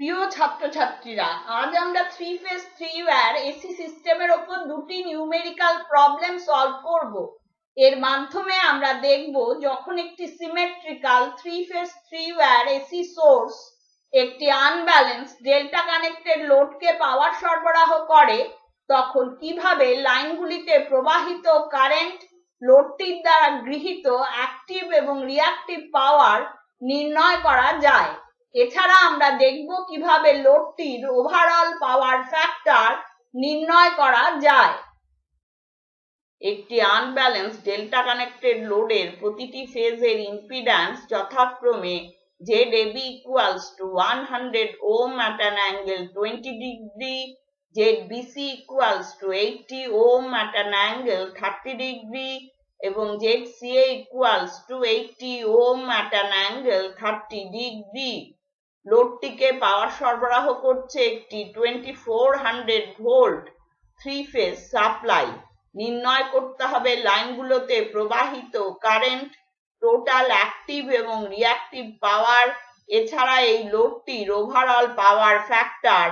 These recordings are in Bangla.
প্রিয় ছাত্রছাত্রীরা, আজ আমরা 3 ফেজ 3 ওয়্যার এসি সিস্টেমের উপর দুটি নিউমেরিক্যাল প্রবলেম সলভ করব। এর মাধ্যমে আমরা দেখব যখন একটি symmetrical 3 phase 3 wire AC source একটি আনব্যালেন্সড ডেল্টা কানেক্টেড লোডকে পাওয়ার সরবরাহ করে তখন কিভাবে লাইনগুলিতে প্রবাহিত কারেন্ট লোডটির দ্বারা গৃহীত অ্যাক্টিভ এবং রিঅ্যাক্টিভ পাওয়ার নির্ণয় করা যায়। এছাড়া আমরা দেখব কিভাবে লোডটির ওভারঅল পাওয়ার ফ্যাক্টর নির্ণয় করা যায়। একটি আনব্যালেন্সড ডেল্টা কানেক্টেড লোডের প্রতিটি ফেজের ইম্পিডেন্স যথাক্রমে ZAB equals to 100 ohm at an angle 20 degree, ZBC equals to 80 ohm at an angle 30 degree এবং ZCA equals to 80 ohm at an angle 30 degree। লোডটিকে পাওয়ার সরবরাহ করছে একটি 2400 ভোল্ট 3 ফেজ সাপ্লাই। নির্ণয় করতে হবে লাইনগুলোতে প্রবাহিত কারেন্ট, টোটাল অ্যাক্টিভ এবং রিঅ্যাক্টিভ পাওয়ার, এছাড়া এই লোডটির ওভারঅল পাওয়ার ফ্যাক্টর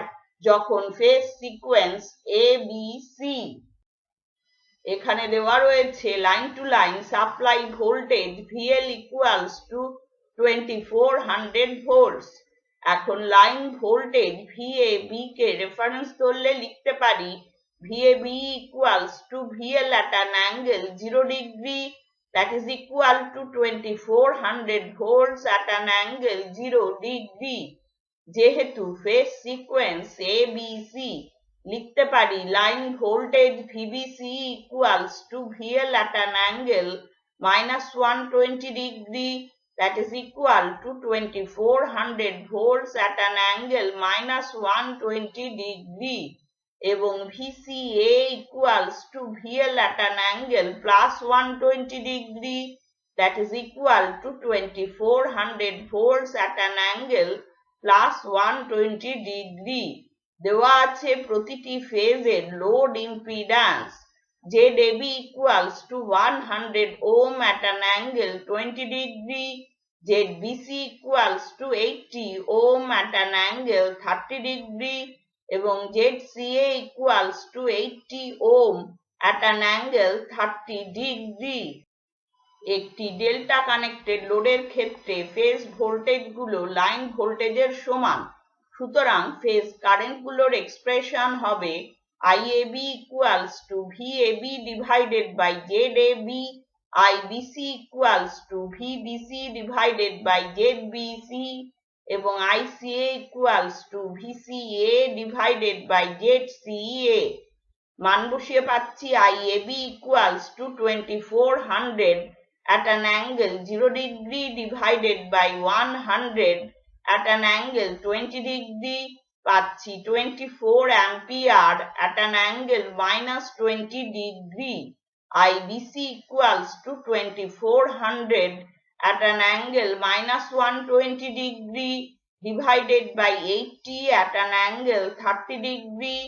যখন ফেজ সিকোয়েন্স ABC। এখানে দেওয়া রয়েছে line to line supply voltage VL equals to 2400 volts. এখন লাইন ভোল্টেজ VAB কে রেফারেন্স ধরলে লিখতে পারি VAB equals to VL at an angle 0 degree, that is equal to 2400 volts at an angle 0 degree। যেহেতু ফেজ সিকোয়েন্স ABC, লিখতে পারি line voltage VBC equals to VL at an angle -120 degree, that is equal to 2400 volts at an angle -120 degree এবং VCA equals to VL at an angle +120 degree, that is equal to 2400 volts at an angle +120 degree। দেওয়া আছে প্রতিটি ফেজের load impedance ZAB equals to 100 ohm at an angle 20 degree, ZBC equals to 80 ohm at an angle 30 degree এবং ZCA equals to 80 ohm at an angle 30 degree। একটি ডেল্টা কানেক্টেড লোডের ক্ষেত্রে ফেজ ভোল্টেজগুলো লাইন ভোল্টেজের সমান, সুতরাং ফেজ কারেন্টগুলোর এক্সপ্রেশন হবে IAB equals to VAB divided by ZAB, IBC equals to VBC divided by ZBC এবং ICA equals to VCA divided by ZCA। মান বসিয়ে পাচ্ছি IAB equals to 2400 at an angle 0 degree divided by 100 at an angle 20 degree, পাচ্ছি 24 ampere at an angle -20 degree। IBC equals to 2400 at an angle -120 degree divided by 80 at an angle 30 degree,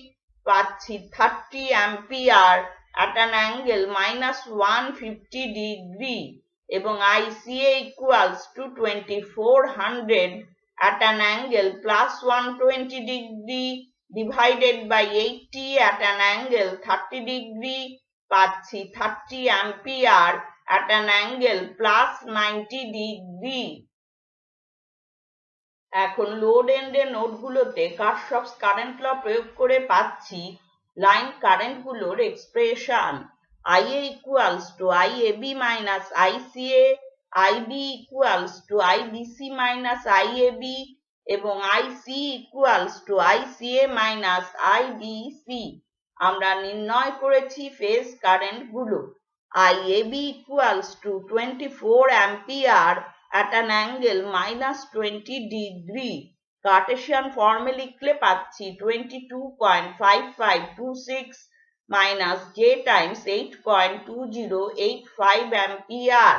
পাচ্ছি 30 ampere at an angle -150 degree এবং ICA equals to 2400 at an angle +120 degree divided by 80 at an angle 30 degree, পাচ্ছি 30 ampere at an angle +90 degree। এখন লোড এন্ডে নোডগুলোতে কারশফস কারেন্ট ল প্রয়োগ করে পাচ্ছি লাইন কারেন্টগুলোর expression IA equals to IAB minus ICA, IB equals to IBC minus IAB এবং IC equals to ICA minus IBC। আমরা নির্ণয় করেছি phase কারেন্টগুলো IAB equals to 24 ampere at an angle -20 degree। Cartesian ফর্মে লিখলে পাচ্ছি 22.5526 minus J times 8.2085 ampere।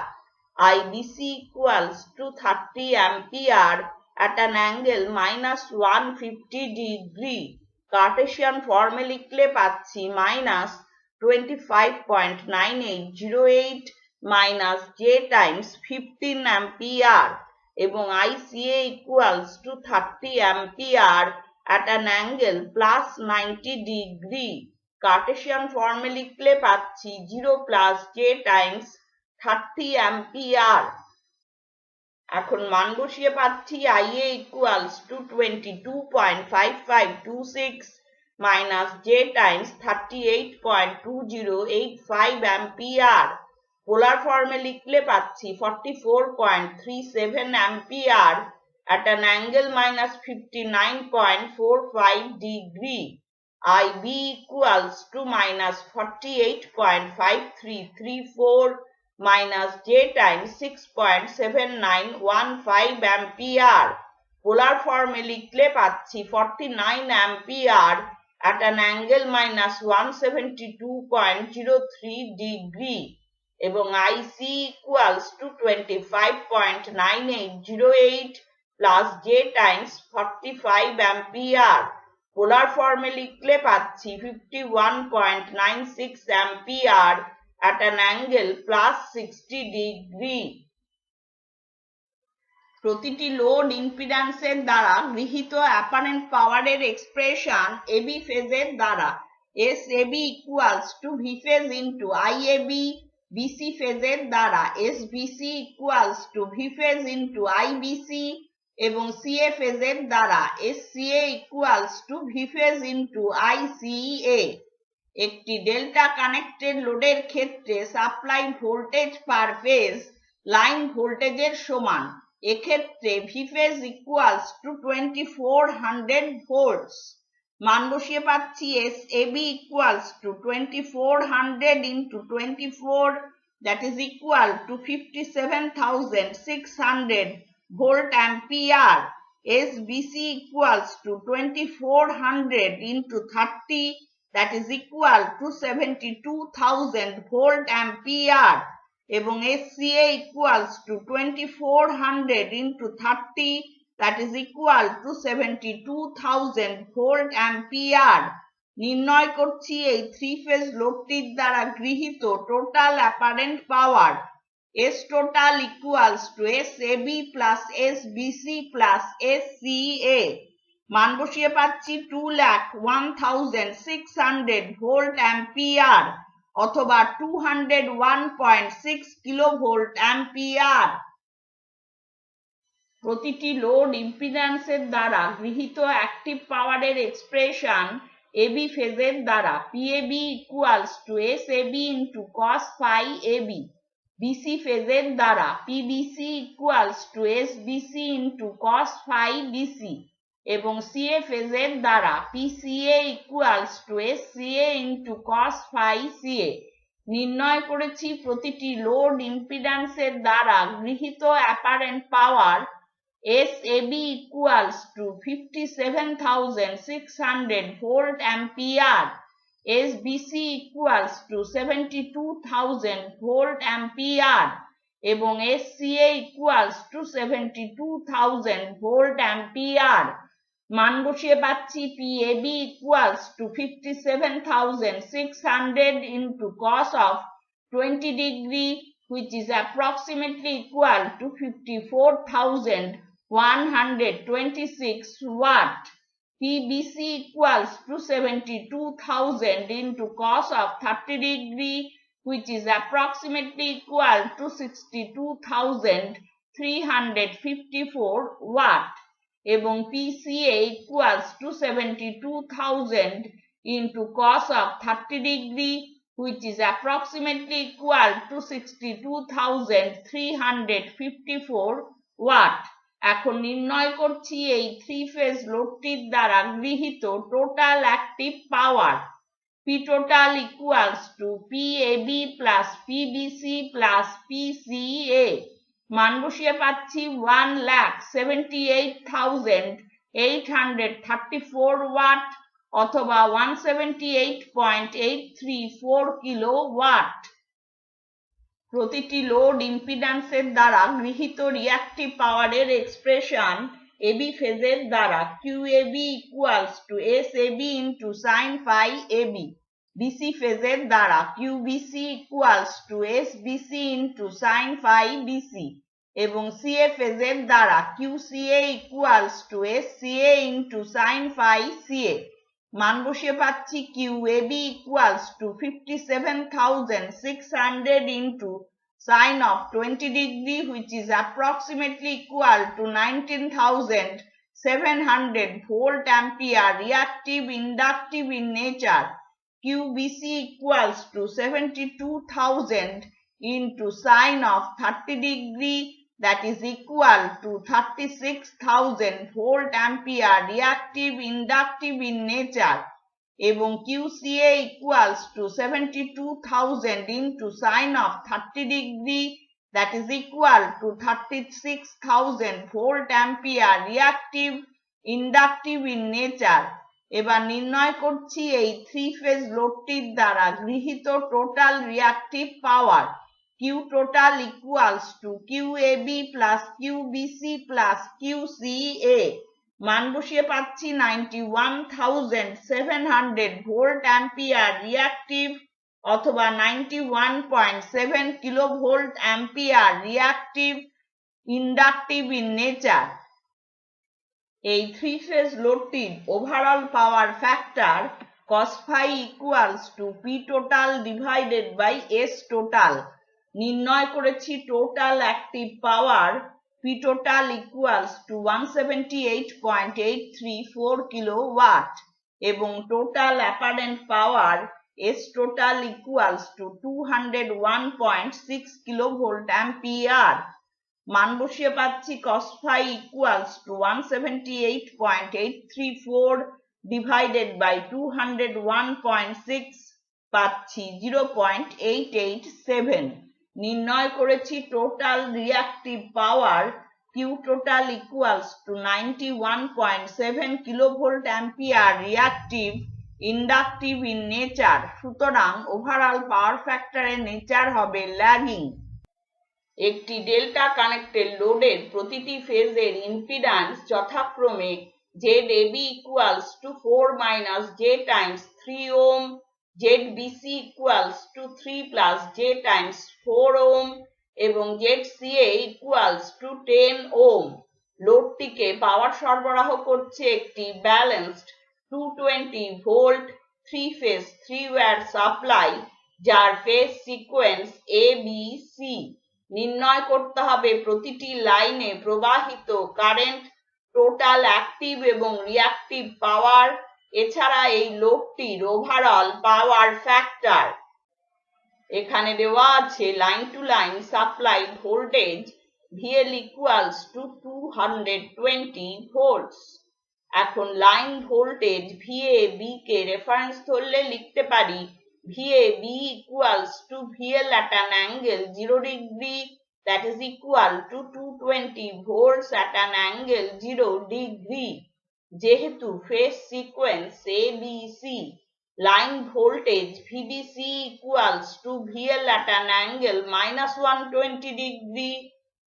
IBC equals to 30 ampere at an angle -150 degree। Cartesian ফর্মে লিখলে পাচ্ছি -25.9808 minus J times 15 ampere এবং ICA equals to 30 ampere at an angle plus 90 degree. Cartesian ফর্মে লিখলে পাচ্ছি 0 plus J times 30 ampere। এখন মান বসিয়ে পাচ্ছি IA equals to 22.5526 minus J times 38.2085 ampere। পোলার ফর্মে লিখলে পাচ্ছি 44.37 ampere at an angle minus 59.45 degree। IB equals to minus 48.5334 minus J times 6.7915 ampere। পোলার ফর্মে লিখলে পাচ্ছি 49 ampere at an angle minus 172.03 degree এবং IC equals to 25.9808 plus J times 45 ampere। পোলার ফর্মে লিখলে পাচ্ছি 51.96 ampere at an angle plus 60 degree। প্রতিটি লোড ইম্পিডেন্সের দ্বারা গৃহীত অ্যাপারেন্ট পাওয়ারের এক্সপ্রেশন এবি ফেজের দ্বারা SAB equals to V phase into IAB, BC ফেজের দ্বারা SBC equals to V phase into IBC এবং CA ফেজের দ্বারা SCA equals to V phase into ICA। একটি ডেল্টা কানেক্টেড লোডের ক্ষেত্রে সাপ্লাই ভোল্টেজ পার ফেজ লাইন ভোল্টেজের সমান। এক্ষেত্রে V phase equals to 2400 volts। মান বসিয়ে পাচ্ছি SAB equals to 2400 into 24 that is equal to 57,600 volt ampere। SBC equals to 2400 into 30 that is equal to 72,000 volt ampere এবং SCA equals to 2400 into 30 that is equal to 72,000 volt ampere। নির্ণয় করছি এই থ্রি ফেজ লোডটির দ্বারা গৃহীত total apparent power S total equals to SAB plus SBC plus SCA। মান বসিয়ে পাচ্ছি 2,01,600 ভোল্ট অ্যাম্পিয়ার অথবা 201.6 কিলোভোল্ট অ্যাম্পিয়ার। প্রতিটি লোড ইম্পিডেন্সের দ্বারা গৃহীত অ্যাক্টিভ পাওয়ারের এক্সপ্রেশন এবি ফেজের দ্বারা PAB equals to SAB into cos phi AB। BC ফেজের দ্বারা PBC equals to SBC into cos phi BC এবং CA ফেজের দ্বারা PCA equals to SCA into cos phi CA। নির্ণয় করেছি প্রতিটি লোড ইম্পিডেন্সের দ্বারা গৃহীত apparent power SAB equals to 57,600 volt ampere, SBC equals to 72,000 volt ampere এবং SCA equals to 72,000 volt ampere। মান বসিয়ে পাচ্ছি PAB equals to 57,600 into cos of 20 degree which is approximately equal to 54,126 watt। PBC equals to 72,000 into cos of 30 degree which is approximately equal to 62,354 watt এবং PCA equals to 72,000 into cos of 30 degree which is approximately equal to 62,354 watt। এখন নির্ণয় করছি এই থ্রি ফেজ লোডটির দ্বারা গৃহীত total active power P total equals to PAB plus PBC plus PCA। মান বসিয়ে পাচ্ছি 1,78,834 ওয়াট অথবা 178.834 কিলো ওয়াট। প্রতিটি লোড ইম্পিডেন্সের দ্বারা গৃহীত রিঅ্যাক্টিভ পাওয়ারের এক্সপ্রেশন এবি ফেজের দ্বারা QAB equals to SAB into sin phi AB। BC ফেজের দ্বারা QBC equals to SBC into sin phi BC এবং CA ফেজের দ্বারা QCA equals to SCA into sin phi CA। মান বসিয়ে পাচ্ছি QAB equals to 57,600 into sine of 20 degree, which is approximately equal to 19,700 volt ampere, reactive inductive in nature। QBC equals to 72,000 into sine of 30 degree, that is equal to 36,000 volt ampere, reactive inductive in nature। এবং QCA equals to 72,000 into sine of 30 degree, that is equal to 36,000 volt ampere, reactive inductive in nature। এবার নির্ণয় করছি এই থ্রি ফেজ লোডটির দ্বারা গৃহীত total reactive power. Q total equals to QAB plus QBC plus QCA। মান বসিয়ে পাচ্ছি 91,700 ভোল্ট অ্যাম্পিয়ার রিঅ্যাক্টিভ অথবা 91.7 kilovolt ampere reactive inductive in nature. এই থ্রি ফেজ লোডটির overall power factor cos phi equals to P total divided by S total। নির্ণয় করেছি total active power P total equals to 178.834 kilowatt এবং total apparent power S total equals to 201.6 kilovolt ampere. মান বসিয়ে পাচ্ছি cos phi equals to 178.834 divided by 201.6 পাচ্ছি 0.887। নির্ণয় করেছি total reactive power Q total equals to 91.7 kilovolt ampere reactive inductive in nature. সুতরাং ওভারঅল পাওয়ার ফ্যাক্টরের নেচার হবে ল্যাগিং। একটি ডেল্টা কানেক্টেড লোডের প্রতিটি ফেজের ইম্পিডেন্স যথাক্রমে ZAB equals to 4 minus J times 3 ohm, ZBC equals to 3 plus J times 4 ohm এবং ZCA equals to 10 ohm। লোডটিকে পাওয়ার সরবরাহ করছে একটি balanced 220 volt 3 phase 3 wire supply যার ফেজ সিকোয়েন্স ABC। নির্ণয় করতে হবে প্রতিটি লাইনে প্রবাহিত কারেন্ট, টোটাল অ্যাক্টিভ এবং রিঅ্যাক্টিভ পাওয়ার, এছাড়া এই লোডটির ওভারঅল পাওয়ার ফ্যাক্টর। এখানে দেওয়া আছে line to line supply voltage VL equals to 220 volts। এখন লাইন ভোল্টেজ VAB কে রেফারেন্স ধরলে লিখতে পারি VAB equals to VL at an angle 0 degree, that is equal to 220 volts at an angle 0 degree। যেহেতু phase sequence ABC, line voltage VBC equals to VL at an angle minus 120 degree,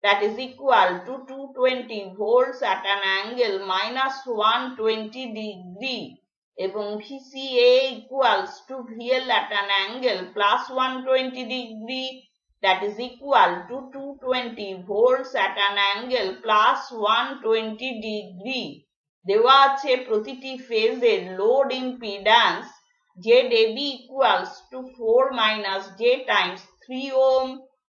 that is equal to 220 volts at an angle minus 120 degree এবং VCA equals to VL at an angle plus 120 degree, that is equal to 220 volts at an angle plus 120 degree। দেওয়া আছে প্রতিটি ফেজের load impedance ZAB equals to 4 minus J times 3 ohm,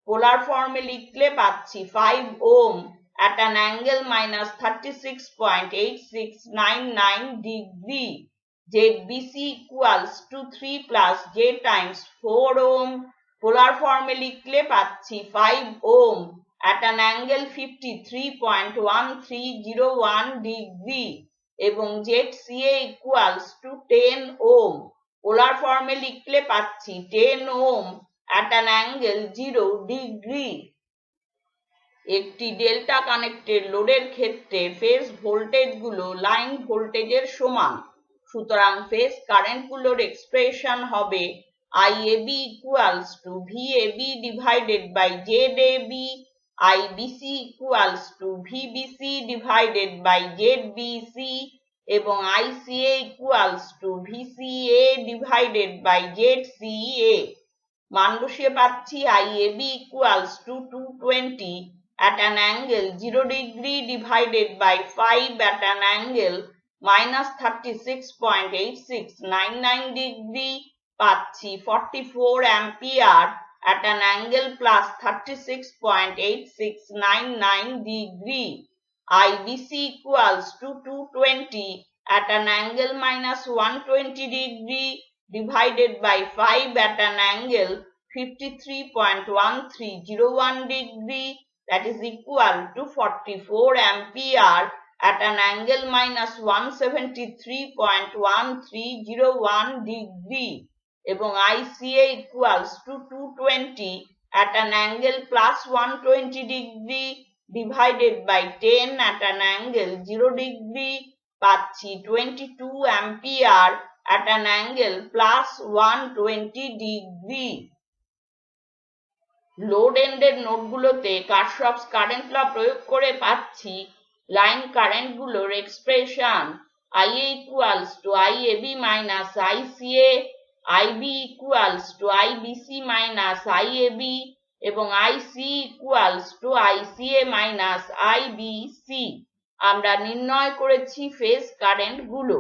পোলার ফর্মে লিখলে পাচ্ছি 5 ohm at an angle minus 36.8699 degree। ZBC equals to 3 plus J times 4 ohm, পোলার ফর্মে লিখলে পাচ্ছি 5 ohm at an angle 53.1301 degree এবং ZCA equals to 10 ohm, পোলার ফর্মে লিখলে পাচ্ছি 10 ohm at an angle 0 degree। একটি ডেল্টা কানেক্টেড লোডের ক্ষেত্রে ফেজ ভোল্টেজগুলো লাইন ভোল্টেজের সমান। সুতরাং ফেজ কারেন্টগুলোর এক্সপ্রেশন হবে IAB equals to VAB divided by ZAB, IBC equals to VBC divided by ZBC এবং ICA equals to VCA divided by ZCA। মান বসিয়ে পাচ্ছি IAB equals to 220 at an angle 0 degree divided by 5 at an angle minus 36.8699 degree পাচ্ছি 44 ampere at an angle plus 36.8699 degree. IBC equals to 220 at an angle minus 120 degree divided by 5 at an angle 53.1301 degree, that is equal to 44 ampere at an angle minus 173.1301 degree এবং ICA equals to 220 at an angle plus 120 degree divided by 10 at an angle 0 degree পাচ্ছি 22 ampere at an angle plus 120 degree. Load এন্ডের নোডগুলোতে কারশফস কারেন্ট ল প্রয়োগ করে পাচ্ছি লাইন কারেন্টগুলোর expression IA equals to IAB minus ICA, IB equals to IBC minus IAB এবং IC equals to ICA minus IBC. আমরা নির্ণয় করেছি phase কারেন্টগুলো।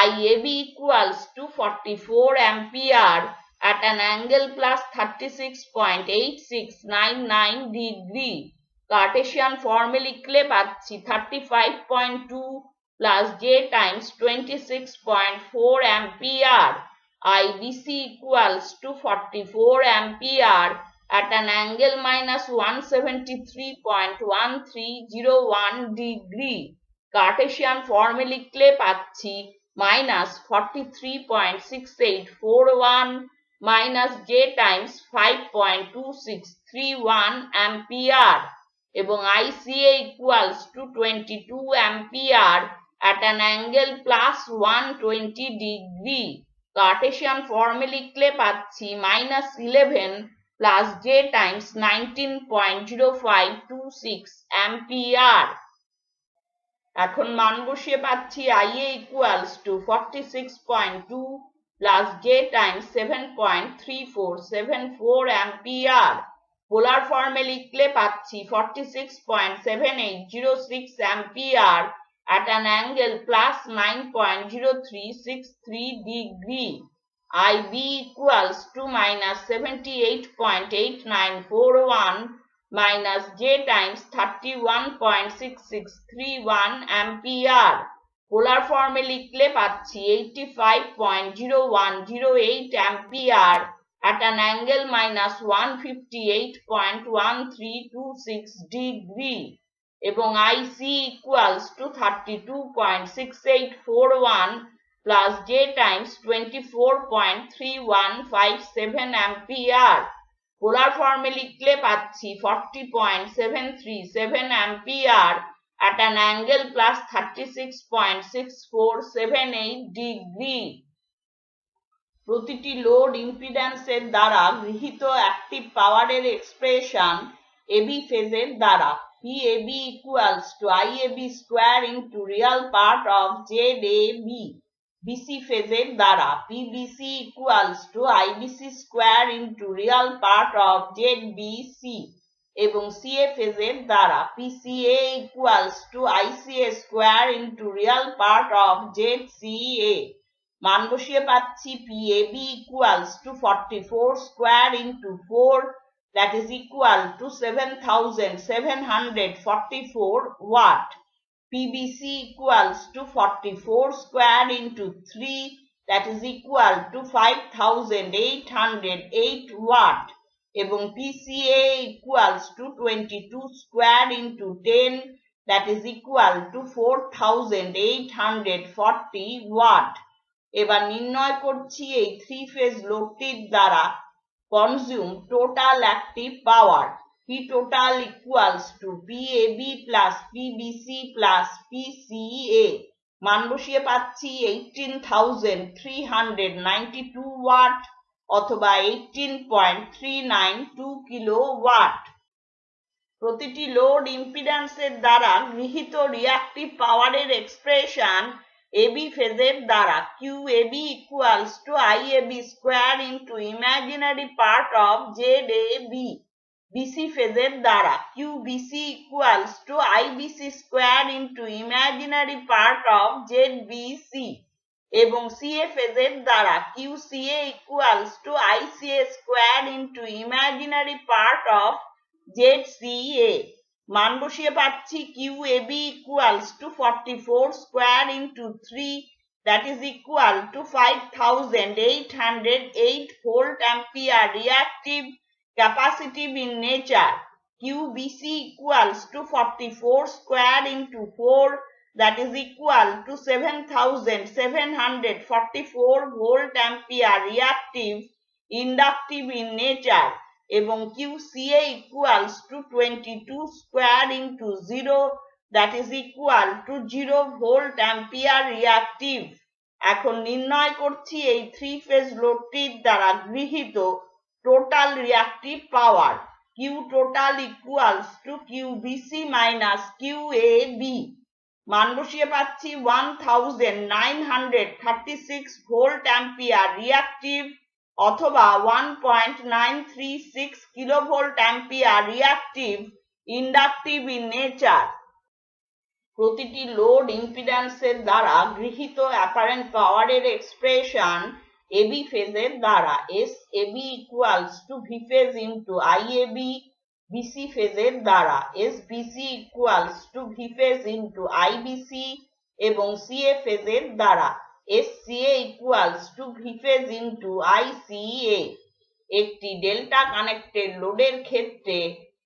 IAB equals to 44 ampere at an angle plus 36.8699 degree. Cartesian form লিখলে পাচ্ছি 35.2 plus J times 26.4 ampere. IBC equals to 44 ampere at an angle minus 173.1301 degree. Cartesian form লিখলে পাচ্ছি minus 43.6841 minus J times 5.2631 ampere এবং ICA equals to 22 ampere at an angle plus 120 degree. Cartesian form লিখলে পাচ্ছি minus 11 plus J times 19.0526 ampere. এখন মান বসিয়ে পাচ্ছি IA equals to 46.2 plus J times 7.3474 ampere. পোলার ফর্মে লিখলে পাচ্ছি 46.7806 ampere at an angle plus 9.0363 degree. IB equals to minus 78.8941 minus J times 31.6631 ampere. পোলার ফর্মে লিখলে পাচ্ছি 85.0108 ampere at an angle minus 158.1326 degree এবং IC equals to 32.6841 plus J times 24.3157 ampere. পোলার ফর্মে লিখলে পাচ্ছি 40.737 ampere at an angle plus 36.6478 degree. প্রতিটি লোড ইম্পিডেন্সের দ্বারা গৃহীত অ্যাক্টিভ পাওয়ারের এক্সপ্রেশন AB ফেজের দ্বারা PAB equals to IAB square into real part of ZAB. BC ফেজের দ্বারা PBC equals to IBC square into real part of ZBC এবং CA ফেজের দ্বারা PCA equals to ICA square into real part of ZCA. মান বসিয়ে পাচ্ছি PAB equals to 44 square into 4, that is equal to 7744 watt. PBC equals to 44 square into 3, that is equal to 5808 watt. এবং PCA equals to 22 square into 10, that is equal to 4840 watt. এবার নির্ণয় করছি এই থ্রি ফেজ লোডটির দ্বারা consume total active power. P total equals to PAB plus PBC plus PCA. মান বসিয়ে পাচ্ছি 18,392 ওয়াট অথবা 18.392 কিলোওয়াট। প্রতিটি লোড ইম্পিডেন্সের দ্বারা গৃহীত রিঅ্যাক্টিভ পাওয়ারের এক্সপ্রেশন AB ফেজের দ্বারা QAB equals to IAB square into imaginary part of ZAB. BC ফেজের দ্বারা QBC equals to IBC square into imaginary part of ZBC এবং CA ফেজের দ্বারা QCA equals to ICA square into imaginary part of ZCA মান বসিয়ে পাচ্ছি QAB equals to 44 square into 3 that is equal to 5808 volt ampere reactive capacitive in nature. QBC equals to 44 square into 4 that is equal to 7744 volt ampere reactive inductive in nature এবং QCA equals to 22 square into 0 that is equal to 0 volt ampere reactive. এখন নির্ণয় করছি এই থ্রি ফেজ লোডটির দ্বারা গৃহীত total reactive power Q total equals to QBC minus QAB মান বসিয়ে পাচ্ছি 1936 ভোল্ট অ্যাম্পিয়ার রিঅ্যাক্টিভ অথবা 1.936 kilovolt ampere reactive inductive in nature প্রতিটি লোড ইম্পিডেন্সের দ্বারা গৃহীত অ্যাপারেন্ট পাওয়ারের এক্সপ্রেশন AB ফেজের দ্বারা SAB equals to V phase into IAB BC ফেজের দ্বারা SBC equals to V phase into IBC এবং CA ফেজের দ্বারা SCA equals to V phase into ICA একটি ডেল্টা কানেক্টেড লোডের ক্ষেত্রে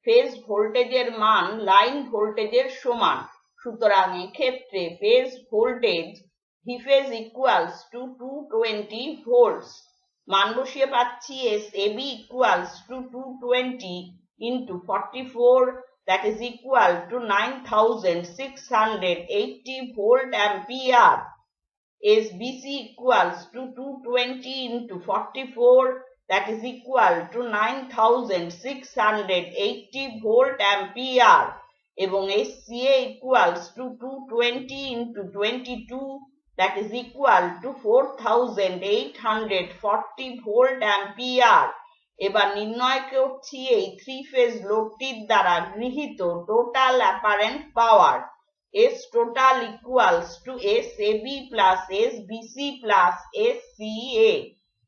ফেজ ভোল্টেজের মান লাইন ভোল্টেজের সমান সুতরাং এক্ষেত্রে phase voltage V phase equals to 220 volts মান বসিয়ে পাচ্ছি SAB equals to 220 into 44 that is equal to 9680 volt ampere SBC equals to 220 into 44 that is equal to 9680 volt ampere এবং SCA equals to 220 into 22 that is equal to 4840 volt ampere এবার নির্ণয় করছি এই থ্রি ফেজ লোডটির দ্বারা গৃহীত total apparent power S total equals to SAB plus SBC plus SCA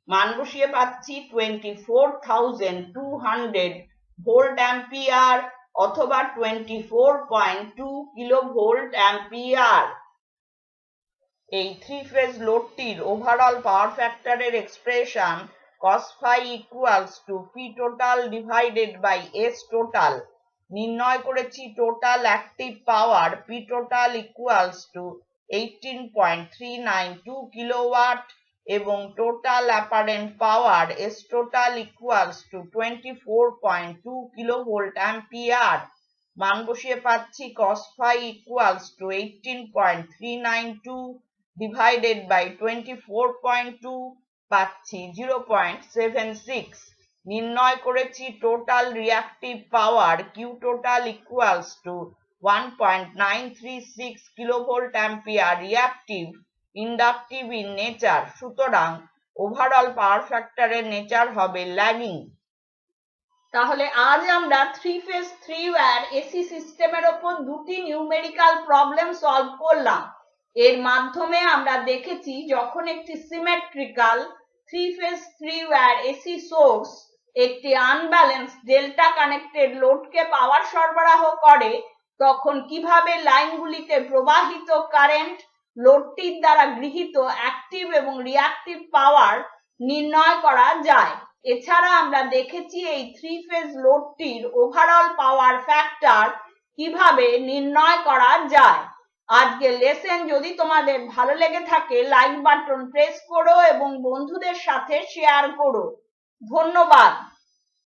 মান বসিয়ে পাচ্ছি 24200 ভোল্ট অ্যাম্পিয়ার অথবা 24.2 কিলোভোল্ট অ্যাম্পিয়ার এই থ্রি ফেজ লোডটির ওভারঅল পাওয়ার ফ্যাক্টরের expression cos phi equals to P total divided by S total নির্ণয় করেছি total active power P total equals to 18.392 kilowatt এবং total apparent power S total equals to 24.2 kilovolt ampere মান বসিয়ে পাচ্ছি cos phi equals to 18.392 divided by 24.2 পাচ্ছি 0.76 নির্ণয় করেছি total reactive power Q total equals to 1.936 kilovolt ampere reactive inductive in nature সুতরাং ওভারঅল পাওয়ার ফ্যাক্টরের নেচার হবে ল্যাগিং তাহলে আজ আমরা three phase three wire AC সিস্টেমের উপর দুটি নিউমেরিক্যাল প্রবলেম সলভ করলাম এর মাধ্যমে আমরা দেখেছি যখন একটি symmetrical three phase three wire AC source একটি আনব্যালেন্সড ডেল্টা কানেক্টেড লোডকে পাওয়ার সরবরাহ করে তখন কিভাবে লাইনগুলিতে প্রবাহিত কারেন্ট লোডটির দ্বারা গৃহীত অ্যাক্টিভ এবং রিঅ্যাক্টিভ পাওয়ার নির্ণয় করা যায় এছাড়া আমরা দেখেছি এই থ্রি ফেজ লোডটির ওভারঅল পাওয়ার ফ্যাক্টর কিভাবে নির্ণয় করা যায় আজকের লেসন যদি তোমাদের ভালো লেগে থাকে লাইক বাটন প্রেস করো এবং বন্ধুদের সাথে শেয়ার করো ধন্যবাদ